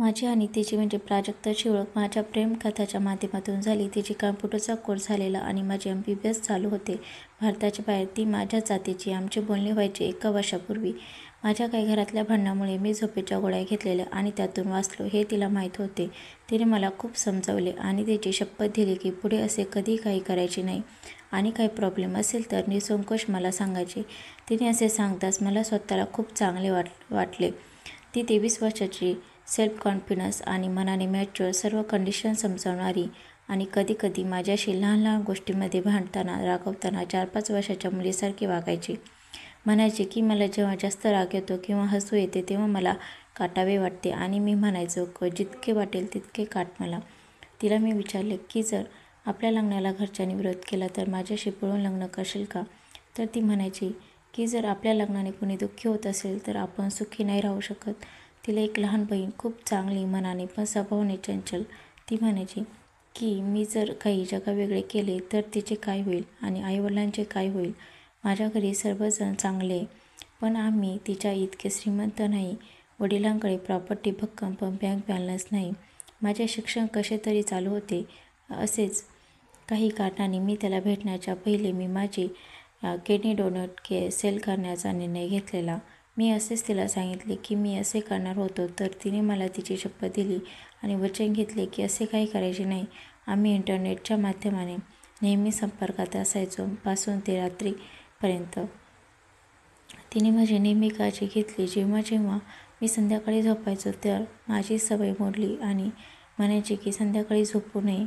माझी आणि तिची म्हणजे प्राजक्ताची ओळख माझ्या प्रेमकथाच्या माध्यमातून झाली. तिची कॉम्प्युटरचा कोर्स झालेला आणि माझे MBBS चालू होते भारताच्या बाहेर. ती माझ्या जातीची. आमचे बोलणे व्हायचे 1 वर्षापूर्वी. माझ्या काही घरातल्या भांडणामुळे मी झोपेच्या गोळ्या घेतलेल्या आणि त्यातून वाचलो हे तिला माहीत होते. तिने मला खूप समजावले आणि तिची शपथ दिली की पुढे असे कधी काही करायचे नाही आणि काही प्रॉब्लेम असेल तर निसंकोच मला सांगायचे. तिने असे सांगताच मला स्वतःला खूप चांगले वाटले. ती 23 वर्षाची, सेल्फ कॉन्फिडन्स आणि मनाने मॅच्युअर, सर्व कंडिशन समजावणारी आणि कधीकधी माझ्याशी लहान लहान गोष्टींमध्ये भांडताना, रागवताना 4-5 वर्षाच्या मुलीसारखी वागायची. म्हणायची की मला जेव्हा जास्त राग येतो किंवा हसू येते तेव्हा मला काटावे वाटते आणि मी म्हणायचो जितके वाटेल तितके काट मला. तिला मी विचारले की जर आपल्या लग्नाला घरच्यांनी विरोध केला तर माझ्याशी पळून लग्न करशील का? तर ती म्हणायची की जर आपल्या लग्नाने कुणी दुःखी होत असेल तर आपण सुखी नाही राहू शकत. तिला एक लहान बहीण, खूप चांगली मनाने पण स्वभावाने चंचल. ती म्हणायची की मी जर काही जगावेगळे केले तर तिचे काय होईल आणि आईवडिलांचे काय होईल? माझ्या घरी सर्वजण चांगले पण आम्ही तिच्या इतके श्रीमंत नाही. वडिलांकडे प्रॉपर्टी भक्कम पण बँक बॅलन्स नाही. माझे शिक्षण कसे तरी चालू होते. असेच काही कारणाने मी त्याला भेटण्याच्या पहिले मी माझी किडनी डोनेट सेल करण्याचा निर्णय घेतलेला. मी असेच तिला सांगितले की मी असे करणार होतो तर तिने मला तिची शपथ दिली आणि वचन घेतले की असे काही करायचे नाही. आम्ही इंटरनेटच्या माध्यमाने नेहमी संपर्कात असायचो पासून ते रात्रीपर्यंत. तिने माझी नेहमी काळजी घेतली. जेव्हा जेव्हा मी संध्याकाळी झोपायचो तर माझी सवय मोडली आणि म्हणायची की संध्याकाळी झोपू नये.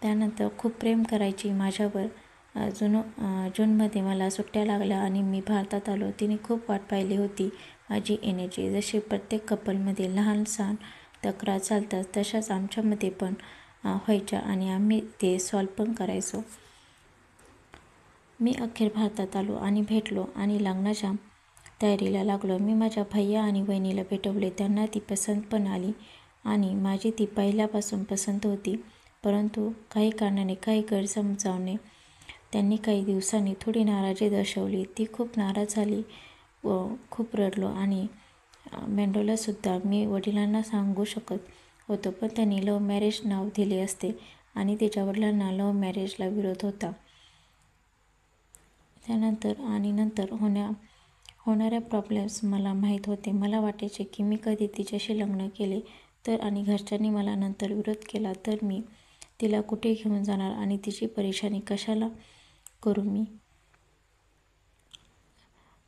त्यानंतर खूप प्रेम करायची माझ्यावर. जूनमध्ये मला सुट्ट्या लागल्या आणि मी भारतात आलो. तिने खूप वाट पाहिली होती माझी येण्याची. जसे प्रत्येक कपलमध्ये लहान सहान तक्रार चालतात तशाच आमच्यामध्ये पण व्हायच्या आणि आम्ही ते सॉल्व्ह पण करायचो. मी अखेर भारतात आलो आणि भेटलो आणि लग्नाच्या तयारीला लागलो. मी माझ्या भैया आणि वहिनीला भेटवले. त्यांना ती पसंत पण आली आणि माझी ती पहिल्यापासून पसंत होती. परंतु काही कारणाने, काही गैरसमजाने त्यांनी काही दिवसांनी थोडी नाराजी दर्शवली. ती खूप नाराज झाली व खूप रडलो आणि मेंढोलासुद्धा मी वडिलांना सांगू शकत होतो पण त्यांनी लव्ह मॅरेज नाव दिले असते आणि तिच्या वडिलांना लव्ह मॅरेजला विरोध होता. त्यानंतर आणि नंतर होणाऱ्या प्रॉब्लेम्स मला माहीत होते. मला वाटायचे की मी कधी तिच्याशी लग्न केले तर आणि घरच्यांनी मला नंतर विरोध केला तर मी तिला कुठे घेऊन जाणार आणि तिची परेशानी कशाला करू मी.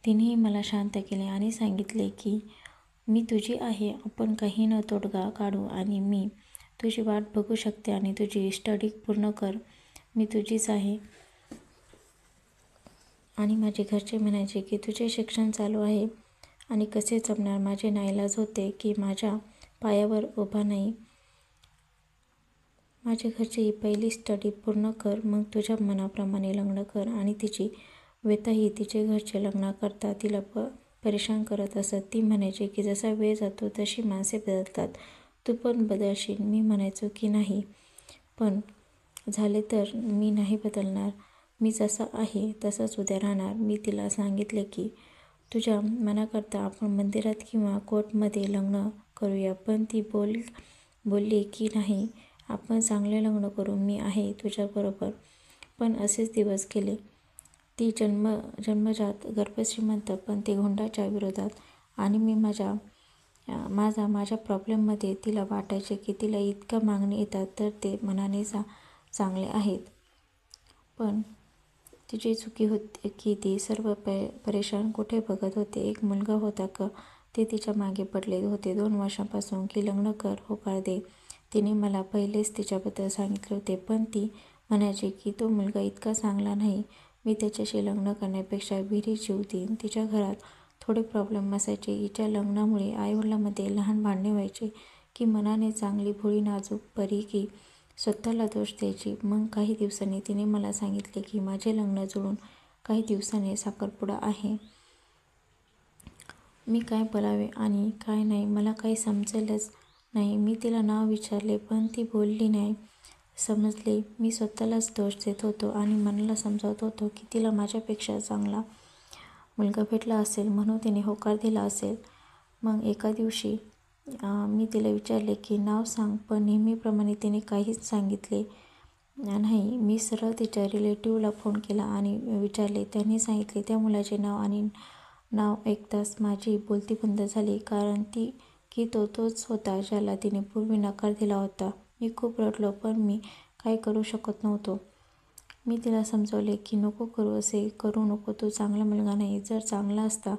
तिनेही मला शांत केले आणि सांगितले की मी तुझी आहे. आपण काही न तोडगा काढू आणि मी तुझी वाट बघू शकते आणि तुझी स्टडी पूर्ण कर. मी तुझीच आहे. आणि माझे घरचे म्हणायचे की तुझे शिक्षण चालू आहे आणि कसे जमणार. माझे नाईलाज होते की माझ्या पायावर उभा नाही. माझे घरचे पहिली स्टडी पूर्ण कर मग तुझ्या मनाप्रमाणे लग्न कर आणि तिची व्यथाही तिचे घरचे लग्नाकरता तिला परेशान करत असत. ती म्हणायची की जसा वेळ जातो तशी माणसे बदलतात, तू पण बदलशील. मी म्हणायचो की नाही, पण झाले तर मी नाही बदलणार. मी जसा आहे तसाच उद्या राहणार. मी तिला सांगितले की तुझ्या मनाकरता आपण मंदिरात किंवा कोर्टमध्ये लग्न करूया. पण ती बोलली की नाही, आपण चांगले लग्न करू. मी आहे तुझ्याबरोबर. पण असेच दिवस गेले. ती जन्मजात गर्भश्रीमंत पण ते हुंड्याच्या विरोधात आणि मी माझ्या प्रॉब्लेममध्ये तिला वाटायचे की तिला इतक्या मागणी येतात तर ते मनाने चांगले आहेत. पण तिची चुकी होती की ती सर्व परेशान कुठे बघत होते. एक मुलगा होता ते तिच्या मागे पडले होते 2 वर्षांपासून की लग्न कर, होकार दे. तिने मला पहिलेच तिच्याबद्दल सांगितले होते पण ती म्हणायची की तो मुलगा इतका चांगला नाही. मी त्याच्याशी लग्न करण्यापेक्षा विहिरीत जीव देईन. तिच्या घरात थोडे प्रॉब्लेम असायचे. हिच्या लग्नामुळे आईवडिलांमध्ये लहान भांडणे व्हायचे. की मनाने चांगली, भोळी, नाजूक परी की स्वतःला दोष द्यायची. मग काही दिवसांनी तिने मला सांगितले की माझे लग्न जुळून काही दिवसांनी साखरपुडा आहे. मी काय बोलावे आणि काय नाही मला काही समजलेच नाही. मी तिला नाव विचारले पण ती बोलली नाही. समजले मी स्वतःलाच दोष देत होतो आणि मनाला समजावत होतो की तिला माझ्यापेक्षा चांगला मुलगा भेटला असेल म्हणून तिने होकार दिला असेल. मग एका दिवशी मी तिला विचारले की नाव सांग, पण नेहमीप्रमाणे तिने काहीच सांगितले नाही. मी सरळ तिच्या रिलेटिव्हला फोन केला आणि विचारले. त्यांनी सांगितले त्या मुलाचे नाव आणि नाव ऐकताच माझी बोलती बंद झाली, कारण तो तोच होता ज्याला तिने पूर्वी नकार दिला होता. मी खूप रडलो, पण मी काय करू शकत नव्हतो. मी तिला समजावले की नको करू, असे करू नको, तू चांगला मुलगा नाही. जर चांगला असता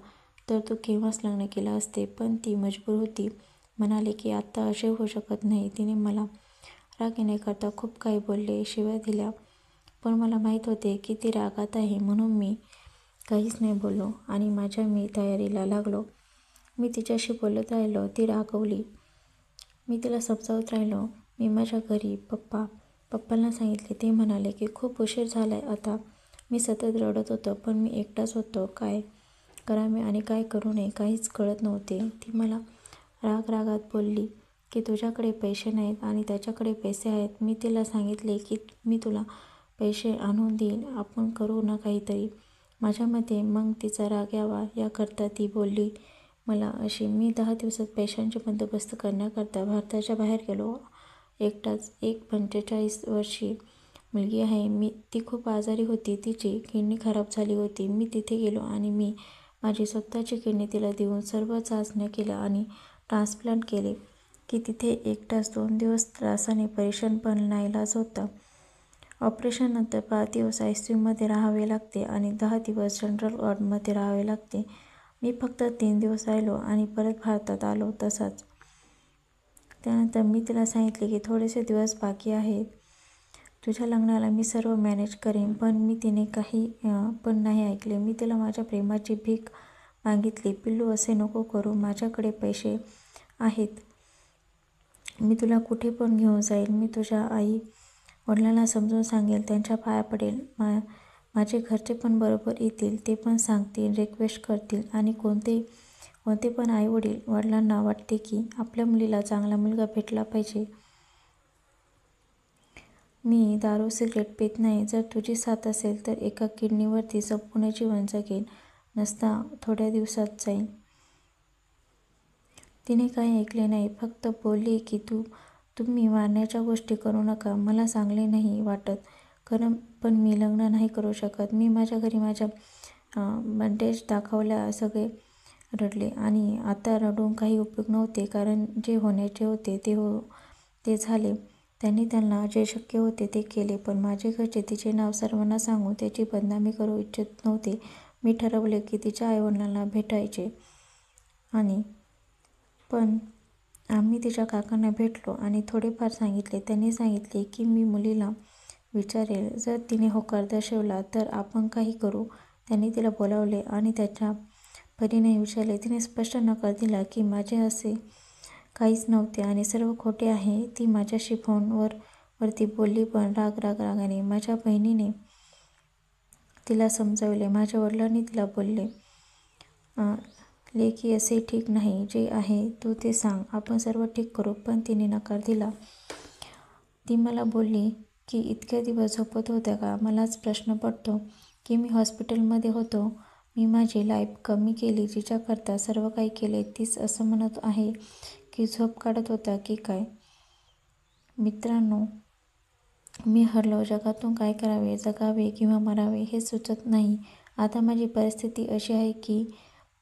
तर तू केव्हाच लग्न केलं असते. पण ती मजबूर होती. म्हणाले की आता असे होऊ शकत नाही. तिने मला राग येण्याकरता खूप काही बोलले, शिव्या दिल्या, पण मला माहीत होते की ती रागात आहे, म्हणून मी काहीच नाही बोललो आणि मी तयारीला लागलो. मी तिच्याशी बोलत राहिलो. ती रागवली. मी तिला समजावत राहिलो. मी माझ्या घरी पप्पांना सांगितले. ते म्हणाले की खूप उशीर झालाय आता. मी सतत रडत होतो, पण मी एकटाच होतो. काय करावे आणि काय करू नये काहीच कळत नव्हते. ती मला रागात बोलली की तुझ्याकडे पैसे नाहीत आणि त्याच्याकडे पैसे आहेत. मी तिला सांगितले की मी तुला पैसे आणून देईन, आपण करू ना काहीतरी. माझ्या मते मग तिचा राग यावा याकरता ती बोलली मला अशी. मी 10 दिवसात पैशांचे बंदोबस्त करण्याकरता भारताच्या बाहेर गेलो एकटाच. एक 45 वर्षीय मुलगी आहे. ती खूप आजारी होती. तिची किडनी खराब झाली होती. मी तिथे गेलो आणि मी माझी स्वतःची किडनी तिला देऊन सर्व चाचण्या केल्या आणि ट्रान्सप्लांट केले. की तिथे एकटाच 2 दिवस त्रासाने परेशान, पण नाईलाज होता. ऑपरेशननंतर 5 दिवस ICUमध्ये राहावे लागते आणि 10 दिवस जनरल वॉर्डमध्ये राहावे लागते. मी फक्त 3 दिवस राहिलो आणि परत भारतात आलो तसाच. त्यानंतर मी तिला सांगितले की थोडेसे दिवस बाकी आहेत. तुझ्या लग्नाला मी सर्व मॅनेज करेन, पण तिने काही पण नाही ऐकले. मी तिला माझ्या प्रेमाची भीक मागितली. पिल्लू, असे नको करू. माझ्याकडे पैसे आहेत. मी तुला कुठे पण घेऊन जाईल. मी तुझ्या आई वडिलांना समजून सांगेल, त्यांच्या पाया पडेल. माझे घरचे पण बरोबर येतील. ते पण सांगतील, रिक्वेस्ट करतील. आणि कोणते पण आई वडिलांना वाटते की आपल्या मुलीला चांगला मुलगा भेटला पाहिजे. मी दारू सिगरेट पित नाही. जर तुझी साथ असेल तर एका किडनीवरती संपूर्ण जीवन जगेन, नसता थोड्या दिवसात जाईन. तिने काही ऐकले नाही. फक्त बोलली की तुम्ही मारण्याच्या गोष्टी करू नका. मला चांगले नाही वाटत खरं, पण मी लग्न नाही करू शकत. मी माझ्या घरी माझ्या बँडेज दाखवल्या. सगळे रडले आणि आता रडून काही उपयोग नव्हते, कारण जे होण्याचे होते ते झाले. त्यांना जे शक्य होते ते केले. पण माझे घरचे तिचे नाव सर्वांना सांगून त्याची बदनामी करू इच्छित नव्हते. मी ठरवले की तिच्या आईवडिलांना भेटायचे. पण आम्ही तिच्या काकांना भेटलो आणि थोडेफार सांगितले. त्यांनी सांगितले की मी मुलीला विचारेल. जर तिने होकार दर्शवला तर आपण काही करू. त्यांनी तिला बोलावले आणि त्याच्या परीने विचारले. तिने स्पष्ट नकार दिला की माझे असे काहीच नव्हते आणि सर्व खोटे आहे. ती माझ्याशी फोनवरती बोलली, पण रागाने. माझ्या बहिणीने तिला समजावले. माझ्या वडिलांनी तिला बोलले, लेकी, असे ठीक नाही. जे आहे तू ते सांग, आपण सर्व ठीक करू. पण तिने नकार दिला. ती मला बोलली की इतक्या दिवस झोपत होत्या का? मलाच प्रश्न पडतो की मी हॉस्पिटलमध्ये होतो. मी माझी लाईफ कमी केली, जिच्याकरता सर्व काही केले. तीच असं म्हणत आहे की झोप काढत होता की काय? मित्रांनो, मी हरलो. जगातून काय करावे, जगावे किंवा मरावे हे सुचत नाही. आता माझी परिस्थिती अशी आहे की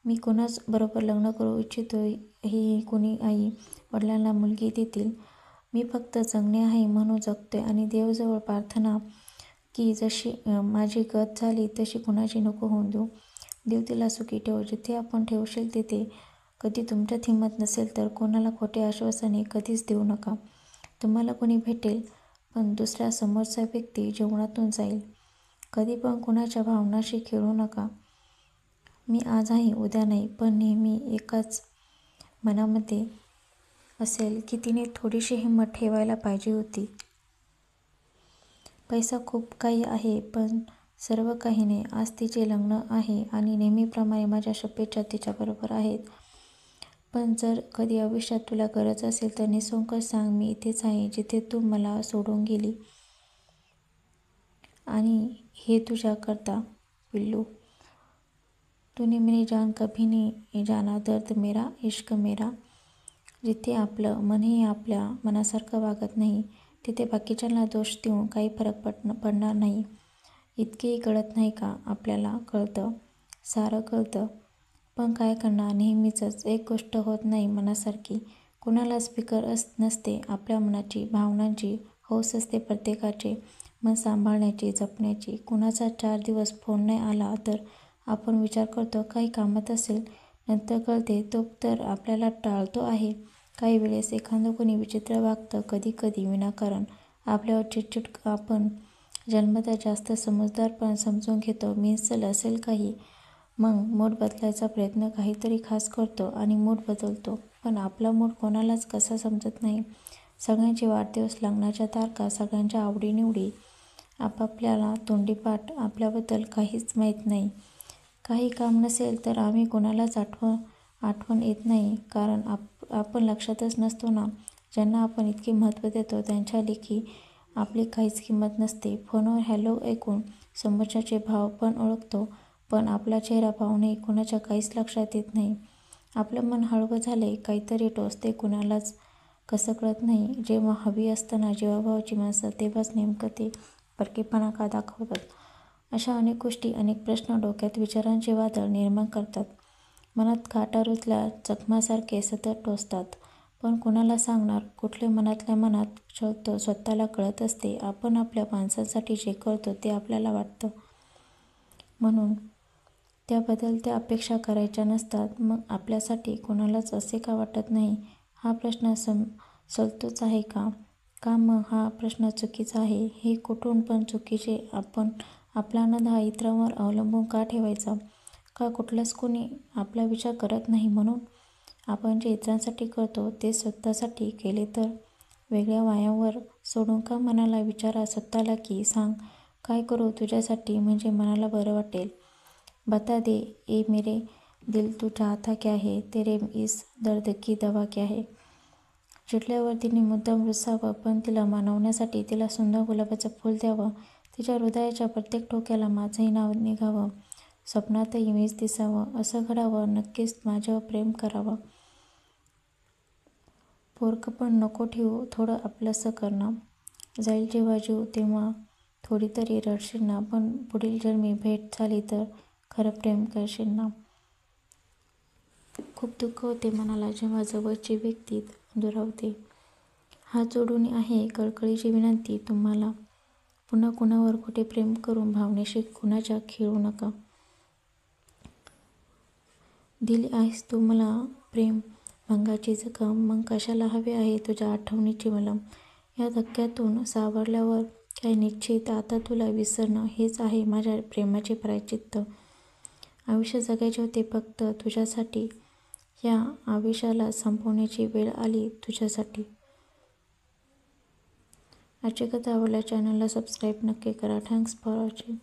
मी कोणाच बरोबर लग्न करू इच्छितो हे कुणी आई वडिलांना मुलगी देतील. मी फक्त जगणे आहे म्हणून जगतोय आणि देवाजवळ प्रार्थना की जशी माझी गत झाली तशी कुणाची नको होऊन देऊ. देव तिला सुखी ठेवो. जिथे आपण ठेवशील तिथे. कधी तुमच्यात हिंमत नसेल तर कोणाला खोटे आश्वासने कधीच देऊ नका. तुम्हाला कोणी भेटेल, पण दुसरा समोरचा व्यक्ती जीवनातून जाईल. कधी पण कुणाच्या भावनाशी खेळू नका. मी आज आहे, उद्या नाही, पण नेहमी एकाच मनामध्ये असेल की तिने थोडीशी हिंमत ठेवायला पाहिजे होती. पैसा खूप काही आहे, पण सर्व काही नाही. आज तिचे लग्न आहे आणि नेहमीप्रमाणे माझ्या शुभेच्छा तिच्याबरोबर आहेत. पण जर कधी आयुष्यात तुला गरज असेल तर निसंकोच सांग. मी इथेच आहे, जिथे तू मला सोडून गेली. आणि हे तुझ्याकरता पिल्लू. तूने मेरी जान कभी नहीं जाना दर्द मेरा, इश्क मेरा. जिथे आपलं मनही आपल्या मनासारखं वागत नाही तिथे बाकीच्यांना दोष देऊन काही फरक पडणार नाही. इतकेही कळत नाही का? आपल्याला कळतं, सारं कळतं, पण काय करणार? नेहमीचंच एक गोष्ट होत नाही मनासारखी. कुणाला स्पीकर नसते आपल्या मनाची, भावनांची हौस असते प्रत्येकाचे मन सांभाळण्याची, जपण्याची. कुणाचा 4 दिवस फोन नाही आला तर आपण विचार करतो काही कामात असेल, नंतर कळते तो तर आपल्याला टाळतो आहे. काही वेळेस एखादं कोणी विचित्र वागतं, कधी विनाकारण आपल्यावर चिडचिड. आपण जन्मतः जास्त समजदारपण समजून घेतो, मिसळ असेल काही, मग मूड बदलायचा प्रयत्न काहीतरी खास करतो आणि मूड बदलतो. पण आपला मूड कोणालाच कसा समजत नाही. सगळ्यांचे वाढदिवस, लग्नाच्या तारखा, सगळ्यांच्या आवडीनिवडी, आपापल्याला तोंडीपाठ, आपल्याबद्दल काहीच माहीत नाही. काही काम नसेल तर आम्ही कोणालाच आठवण येत नाही, कारण आपण लक्षातच नसतो ना. ज्यांना आपण इतके महत्त्व देतो त्यांच्या लेखी आपली काहीच किंमत नसते. फोनवर हॅलो ऐकून समोरच्याचे भाव पण ओळखतो, पण आपला चेहरा पाहूनही कुणाच्या काहीच लक्षात येत नाही. आपलं मन हळवं झालंय, काहीतरी टोचते, कुणालाच कसं कळत नाही. जेव्हा हवी असताना जीवाभावाची माणसं तेव्हाच नेमकं ते परकेपणा का दाखवतात? अशा अनेक गोष्टी, अनेक प्रश्न डोक्यात विचारांचे वादळ निर्माण करतात. मनात काटा रुजल्या जखमासारखे सतत टोचतात. पण कुणाला सांगणार? कुठले मनातल्या मनात चलतं स्वतःला कळत असते. आपण आपल्या माणसांसाठी जे करतो ते आपल्याला वाटतं म्हणून त्या बदलत्या अपेक्षा करायच्या नसतात. मग आपल्यासाठी कुणालाच असे का वाटत नाही? हा प्रश्न सलतोच आहे का? मग हा प्रश्न चुकीचा आहे? हे कुठून पण चुकीचे? आपण आपला आनंद हा इतरांवर अवलंबून का ठेवायचा? का कुठलाच कोणी आपला विचार करत नाही म्हणून? आपण जे इतरांसाठी करतो ते स्वतःसाठी केले तर वेगळ्या वायांवर सोडून का मनाला विचारा स्वतःला की सांग काय करू तुझ्यासाठी म्हणजे मनाला बरं वाटेल? बता दे ए मेरे दिल तू चाहता क्या है, तेरे इस दर्द की दवा क्या है? चिडल्यावर तिने मुद्दाम रुसावं, पण तिला मानवण्यासाठी तिला सुंदर गुलाबाचं फूल द्यावं, तिच्या हृदयाच्या प्रत्येक ठोक्याला माझंही नाव निघावं, स्वप्नातही मीच दिसावं. असं घडावं, नक्कीच माझ्यावर प्रेम करावं. पोरकंपण नको ठेवू, थोडं आपलंसं कर ना. जाईल जेव्हा जीव तेव्हा थोडी तरी रडशील ना, पण पुढील जन्मी भेट झाली तर खरं प्रेम करशील ना. खूप दुःख होते मनाला जेव्हा जवळची व्यक्ती दुरावते. हात जोडून आहे कळकळीची विनंती तुम्हाला, पुन्हा कुणावर खोटे प्रेम करून भावनेशी कुणाच्या खेळू नका. दिली आहेस तू मला प्रेम भंगाची जखम, मग कशाला हवे आहे तुझ्या आठवणीची मलम? या धक्क्यातून सावरल्यावर काय निश्चित आता तुला विसरणं हेच आहे माझ्या प्रेमाचे प्रायश्चित्त. आयुष्य जगायचे होते फक्त तुझ्यासाठी, या आयुष्याला संपवण्याची वेळ आली तुझ्यासाठी. आजची कथा आवडल्यास चॅनलला सबस्क्राईब नक्की करा. Thanks for watching.